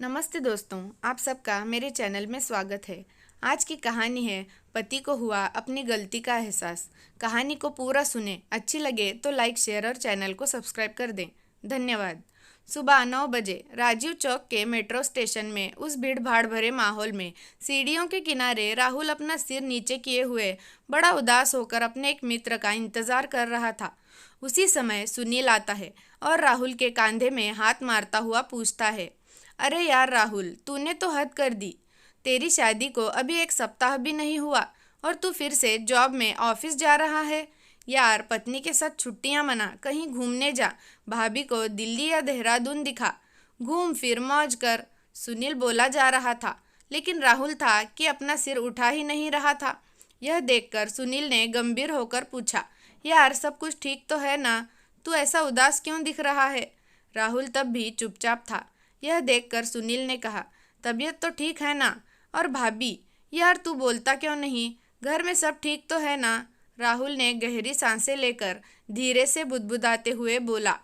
नमस्ते दोस्तों, आप सबका मेरे चैनल में स्वागत है। आज की कहानी है पति को हुआ अपनी गलती का एहसास। कहानी को पूरा सुने, अच्छी लगे तो लाइक शेयर और चैनल को सब्सक्राइब कर दें। धन्यवाद। सुबह 9 बजे राजीव चौक के मेट्रो स्टेशन में उस भीड़ भाड़ भरे माहौल में सीढ़ियों के किनारे राहुल अपना सिर नीचे किए हुए बड़ा उदास होकर अपने एक मित्र का इंतजार कर रहा था। उसी समय सुनील आता है और राहुल के कंधे में हाथ मारता हुआ पूछता है, अरे यार राहुल, तूने तो हद कर दी। तेरी शादी को अभी 1 सप्ताह भी नहीं हुआ और तू फिर से जॉब में ऑफिस जा रहा है। यार, पत्नी के साथ छुट्टियां मना, कहीं घूमने जा, भाभी को दिल्ली या देहरादून दिखा, घूम फिर मौज कर। सुनील बोला जा रहा था, लेकिन राहुल था कि अपना सिर उठा ही नहीं रहा था। यह देखकर सुनील ने गंभीर होकर पूछा, यार सब कुछ ठीक तो है ना? तू ऐसा उदास क्यों दिख रहा है? राहुल तब भी चुपचाप था। यह देखकर सुनील ने कहा, तबीयत तो ठीक है ना? और भाभी, यार तू बोलता क्यों नहीं? घर में सब ठीक तो है ना? राहुल ने गहरी सांसें लेकर धीरे से बुदबुदाते हुए बोला,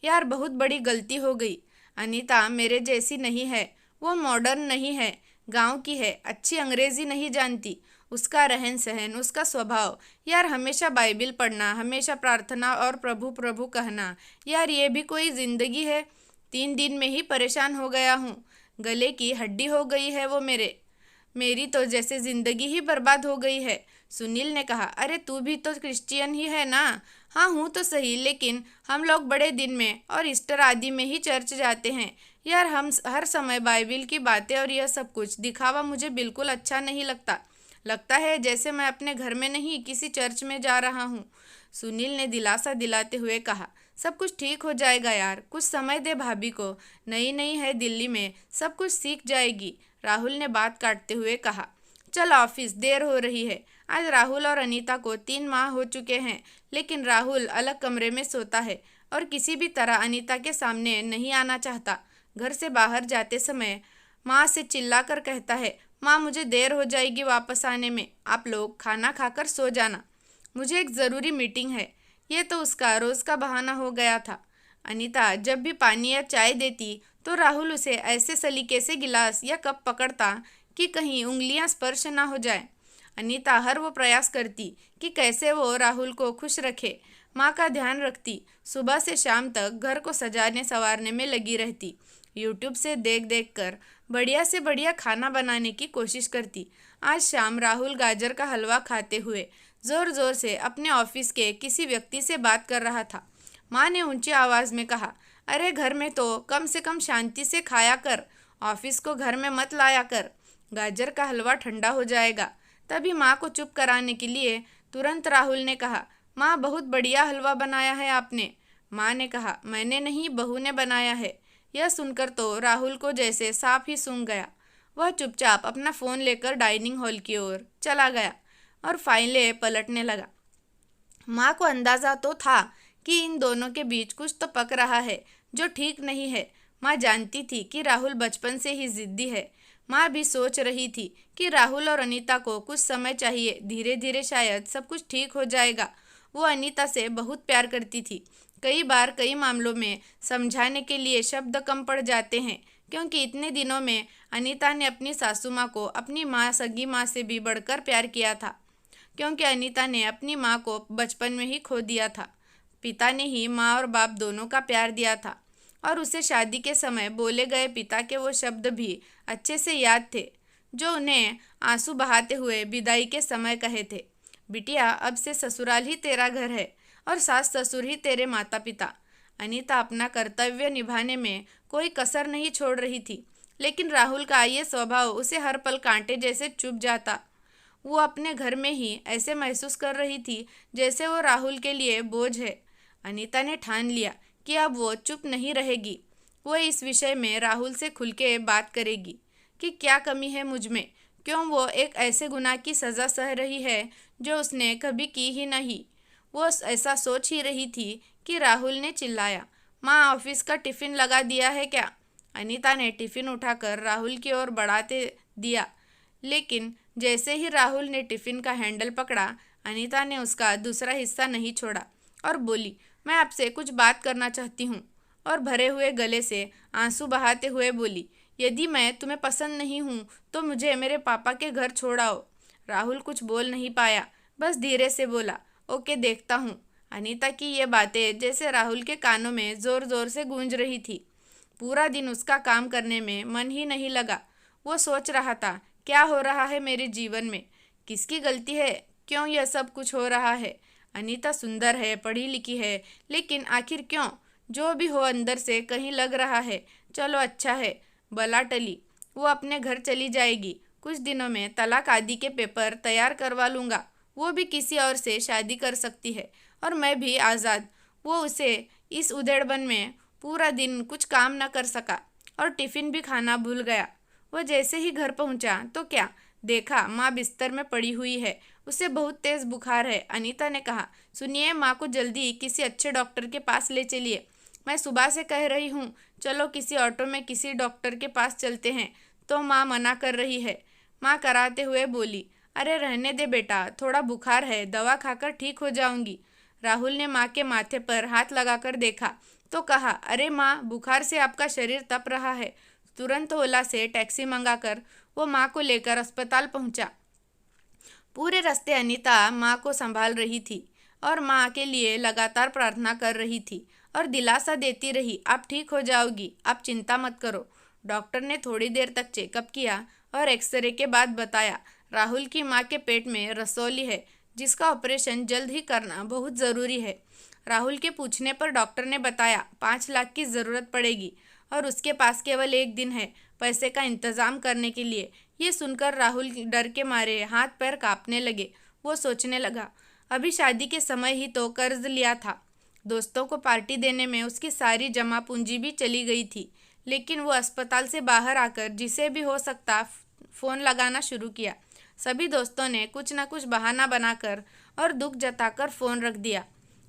यार बहुत बड़ी गलती हो गई। अनीता मेरे जैसी नहीं है, वो मॉडर्न नहीं है, गांव की है, अच्छी अंग्रेजी नहीं जानती। उसका रहन सहन, उसका स्वभाव, यार हमेशा बाइबिल पढ़ना, हमेशा प्रार्थना और प्रभु प्रभु कहना, यार ये भी कोई जिंदगी है? 3 दिन में ही परेशान हो गया हूँ। गले की हड्डी हो गई है वो मेरी तो जैसे जिंदगी ही बर्बाद हो गई है। सुनील ने कहा, अरे तू भी तो क्रिश्चियन ही है ना? हाँ हूँ तो सही, लेकिन हम लोग बड़े दिन में और ईस्टर आदि में ही चर्च जाते हैं। यार हम हर समय बाइबिल की बातें और यह सब कुछ दिखावा मुझे बिल्कुल अच्छा नहीं लगता। लगता है जैसे मैं अपने घर में नहीं किसी चर्च में जा रहा हूँ। सुनील ने दिलासा दिलाते हुए कहा, सब कुछ ठीक हो जाएगा यार, कुछ समय दे भाभी को, नई नई है दिल्ली में, सब कुछ सीख जाएगी। राहुल ने बात काटते हुए कहा, चल ऑफिस, देर हो रही है। आज राहुल और अनीता को 3 माह हो चुके हैं, लेकिन राहुल अलग कमरे में सोता है और किसी भी तरह अनीता के सामने नहीं आना चाहता। घर से बाहर जाते समय माँ से चिल्लाकर कहता है, माँ मुझे देर हो जाएगी वापस आने में, आप लोग खाना खाकर सो जाना, मुझे एक ज़रूरी मीटिंग है। ये तो उसका रोज़ का बहाना हो गया था। अनीता जब भी पानी या चाय देती तो राहुल उसे ऐसे सलीके से गिलास या कप पकड़ता कि कहीं उंगलियां स्पर्श ना हो जाए। अनीता हर वो प्रयास करती कि कैसे वो राहुल को खुश रखे, माँ का ध्यान रखती, सुबह से शाम तक घर को सजाने संवारने में लगी रहती, यूट्यूब से देख देख कर बढ़िया से बढ़िया खाना बनाने की कोशिश करती। आज शाम राहुल गाजर का हलवा खाते हुए ज़ोर ज़ोर से अपने ऑफिस के किसी व्यक्ति से बात कर रहा था। माँ ने ऊंची आवाज़ में कहा, अरे घर में तो कम से कम शांति से खाया कर, ऑफिस को घर में मत लाया कर, गाजर का हलवा ठंडा हो जाएगा। तभी माँ को चुप कराने के लिए तुरंत राहुल ने कहा, माँ बहुत बढ़िया हलवा बनाया है आपने। माँ ने कहा, मैंने नहीं, बहू ने बनाया है। यह सुनकर तो राहुल को जैसे सांप ही सूंघ गया। वह चुपचाप अपना फ़ोन लेकर डाइनिंग हॉल की ओर चला गया और फाइलें पलटने लगा। माँ को अंदाज़ा तो था कि इन दोनों के बीच कुछ तो पक रहा है जो ठीक नहीं है। माँ जानती थी कि राहुल बचपन से ही ज़िद्दी है। माँ भी सोच रही थी कि राहुल और अनीता को कुछ समय चाहिए, धीरे धीरे शायद सब कुछ ठीक हो जाएगा। वो अनीता से बहुत प्यार करती थी। कई बार कई मामलों में समझाने के लिए शब्द कम पड़ जाते हैं, क्योंकि इतने दिनों में अनीता ने अपनी सासू माँ को अपनी माँ, सगी माँ से भी बढ़कर प्यार किया था, क्योंकि अनीता ने अपनी माँ को बचपन में ही खो दिया था। पिता ने ही माँ और बाप दोनों का प्यार दिया था और उसे शादी के समय बोले गए पिता के वो शब्द भी अच्छे से याद थे, जो उन्हें आंसू बहाते हुए विदाई के समय कहे थे, बिटिया अब से ससुराल ही तेरा घर है और सास ससुर ही तेरे माता पिता। अनीता अपना कर्तव्य निभाने में कोई कसर नहीं छोड़ रही थी, लेकिन राहुल का ये स्वभाव उसे हर पल कांटे जैसे चुभ जाता। वो अपने घर में ही ऐसे महसूस कर रही थी जैसे वो राहुल के लिए बोझ है। अनीता ने ठान लिया कि अब वो चुप नहीं रहेगी। वो इस विषय में राहुल से खुल के बात करेगी कि क्या कमी है मुझ में, क्यों वो एक ऐसे गुनाह की सज़ा सह रही है जो उसने कभी की ही नहीं। वो ऐसा सोच ही रही थी कि राहुल ने चिल्लाया, माँ ऑफिस का टिफ़िन लगा दिया है क्या? अनीता ने टिफ़िन उठाकर राहुल की ओर बढ़ाते दिया, लेकिन जैसे ही राहुल ने टिफ़िन का हैंडल पकड़ा, अनीता ने उसका दूसरा हिस्सा नहीं छोड़ा और बोली, मैं आपसे कुछ बात करना चाहती हूँ। और भरे हुए गले से आंसू बहाते हुए बोली, यदि मैं तुम्हें पसंद नहीं हूँ तो मुझे मेरे पापा के घर छोड़ आओ। राहुल कुछ बोल नहीं पाया, बस धीरे से बोला, ओके देखता हूँ। अनीता की ये बातें जैसे राहुल के कानों में ज़ोर ज़ोर से गूंज रही थी। पूरा दिन उसका काम करने में मन ही नहीं लगा। वो सोच रहा था, क्या हो रहा है मेरे जीवन में, किसकी गलती है, क्यों यह सब कुछ हो रहा है। अनीता सुंदर है, पढ़ी लिखी है, लेकिन आखिर क्यों। जो भी हो अंदर से कहीं लग रहा है, चलो अच्छा है, बला टली। वो अपने घर चली जाएगी, कुछ दिनों में तलाक आदि के पेपर तैयार करवा लूँगा। वो भी किसी और से शादी कर सकती है और मैं भी आज़ाद। वो उसे इस उधेड़बन में पूरा दिन कुछ काम न कर सका और टिफ़िन भी खाना भूल गया। वो जैसे ही घर पहुंचा तो क्या देखा, माँ बिस्तर में पड़ी हुई है, उसे बहुत तेज़ बुखार है। अनीता ने कहा, सुनिए, माँ को जल्दी किसी अच्छे डॉक्टर के पास ले चलिए। मैं सुबह से कह रही हूँ, चलो किसी ऑटो में किसी डॉक्टर के पास चलते हैं, तो माँ मना कर रही है। माँ कराते हुए बोली, अरे रहने दे बेटा, थोड़ा बुखार है, दवा खाकर ठीक हो जाऊंगी। राहुल ने माँ के माथे पर हाथ लगाकर देखा तो कहा, अरे माँ, बुखार से आपका शरीर तप रहा है। तुरंत ओला से टैक्सी मंगाकर वो माँ को लेकर अस्पताल पहुँचा। पूरे रास्ते अनीता माँ को संभाल रही थी और माँ के लिए लगातार प्रार्थना कर रही थी और दिलासा देती रही, आप ठीक हो जाओगी, आप चिंता मत करो। डॉक्टर ने थोड़ी देर तक चेकअप किया और एक्सरे के बाद बताया, राहुल की माँ के पेट में रसौली है, जिसका ऑपरेशन जल्द ही करना बहुत ज़रूरी है। राहुल के पूछने पर डॉक्टर ने बताया, 5 लाख की ज़रूरत पड़ेगी और उसके पास केवल 1 दिन है पैसे का इंतज़ाम करने के लिए। ये सुनकर राहुल डर के मारे हाथ पैर कांपने लगे। वो सोचने लगा, अभी शादी के समय ही तो कर्ज लिया था, दोस्तों को पार्टी देने में उसकी सारी जमा पूंजी भी चली गई थी। लेकिन वो अस्पताल से बाहर आकर जिसे भी हो सकता फ़ोन लगाना शुरू किया। सभी दोस्तों ने कुछ न कुछ बहाना बनाकर और दुख जताकर फ़ोन रख दिया।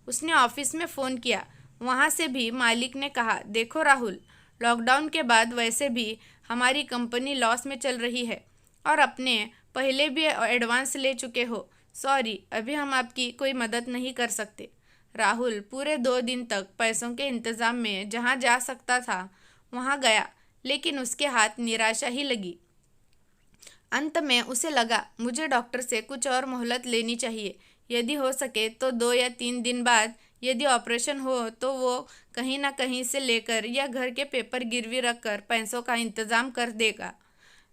उसने ऑफिस में फ़ोन किया, वहाँ से भी मालिक ने कहा, देखो राहुल, लॉकडाउन के बाद वैसे भी हमारी कंपनी लॉस में चल रही है और अपने पहले भी एडवांस ले चुके हो, सॉरी, अभी हम आपकी कोई मदद नहीं कर सकते। राहुल पूरे 2 दिन तक पैसों के इंतज़ाम में जहाँ जा सकता था वहाँ गया, लेकिन उसके हाथ निराशा ही लगी। अंत में उसे लगा, मुझे डॉक्टर से कुछ और मोहलत लेनी चाहिए, यदि हो सके तो 2 या 3 दिन बाद यदि ऑपरेशन हो तो वो कहीं ना कहीं से लेकर या घर के पेपर गिरवी रखकर पैसों का इंतज़ाम कर देगा।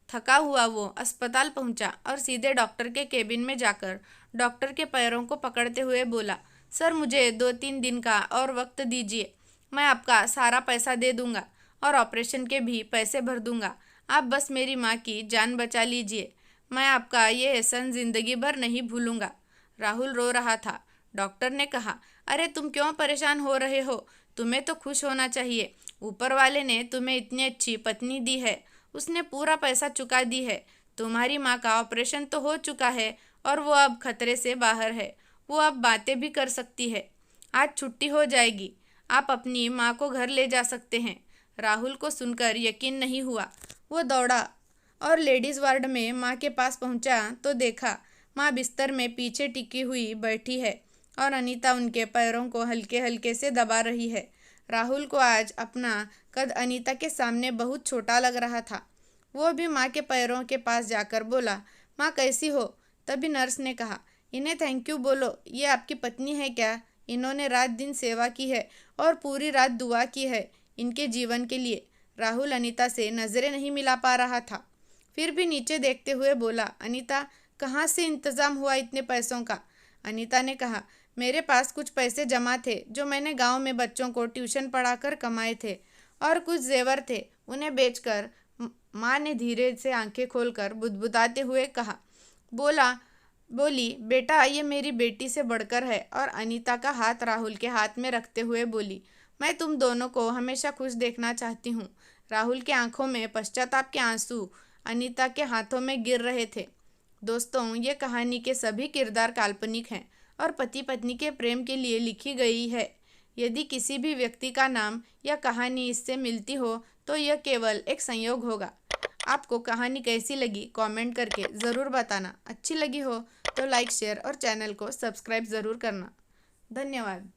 थका हुआ वो अस्पताल पहुंचा और सीधे डॉक्टर के केबिन में जाकर डॉक्टर के पैरों को पकड़ते हुए बोला, सर मुझे 2-3 दिन का और वक्त दीजिए, मैं आपका सारा पैसा दे दूंगा और ऑपरेशन के भी पैसे भर दूंगा। आप बस मेरी माँ की जान बचा लीजिए, मैं आपका ये एहसान ज़िंदगी भर नहीं भूलूंगा। राहुल रो रहा था। डॉक्टर ने कहा, अरे तुम क्यों परेशान हो रहे हो, तुम्हें तो खुश होना चाहिए, ऊपर वाले ने तुम्हें इतनी अच्छी पत्नी दी है, उसने पूरा पैसा चुका दी है, तुम्हारी माँ का ऑपरेशन तो हो चुका है और वो अब खतरे से बाहर है, वो अब बातें भी कर सकती है, आज छुट्टी हो जाएगी, आप अपनी माँ को घर ले जा सकते हैं। राहुल को सुनकर यकीन नहीं हुआ। वो दौड़ा और लेडीज़ वार्ड में माँ के पास पहुँचा तो देखा, माँ बिस्तर में पीछे टिकी हुई बैठी है और अनीता उनके पैरों को हल्के हल्के से दबा रही है। राहुल को आज अपना कद अनीता के सामने बहुत छोटा लग रहा था। वो भी माँ के पैरों के पास जाकर बोला, माँ कैसी हो। तभी नर्स ने कहा, इन्हें थैंक यू बोलो, ये आपकी पत्नी है क्या, इन्होंने रात दिन सेवा की है और पूरी रात दुआ की है इनके जीवन के लिए। राहुल अनीता से नज़रें नहीं मिला पा रहा था, फिर भी नीचे देखते हुए बोला, अनीता कहाँ से इंतज़ाम हुआ इतने पैसों का। अनीता ने कहा, मेरे पास कुछ पैसे जमा थे जो मैंने गांव में बच्चों को ट्यूशन पढ़ाकर कमाए थे और कुछ जेवर थे, उन्हें बेचकर। माँ ने धीरे से आंखें खोलकर बुदबुदाते हुए कहा, बोली बेटा, ये मेरी बेटी से बढ़कर है। और अनीता का हाथ राहुल के हाथ में रखते हुए बोली, मैं तुम दोनों को हमेशा खुश देखना चाहती हूँ। राहुल की आंखों में पश्चाताप के आंसू अनीता के हाथों में गिर रहे थे। दोस्तों, ये कहानी के सभी किरदार काल्पनिक हैं और पति पत्नी के प्रेम के लिए लिखी गई है। यदि किसी भी व्यक्ति का नाम या कहानी इससे मिलती हो तो यह केवल एक संयोग होगा। आपको कहानी कैसी लगी कमेंट करके ज़रूर बताना। अच्छी लगी हो तो लाइक, शेयर और चैनल को सब्सक्राइब ज़रूर करना। धन्यवाद।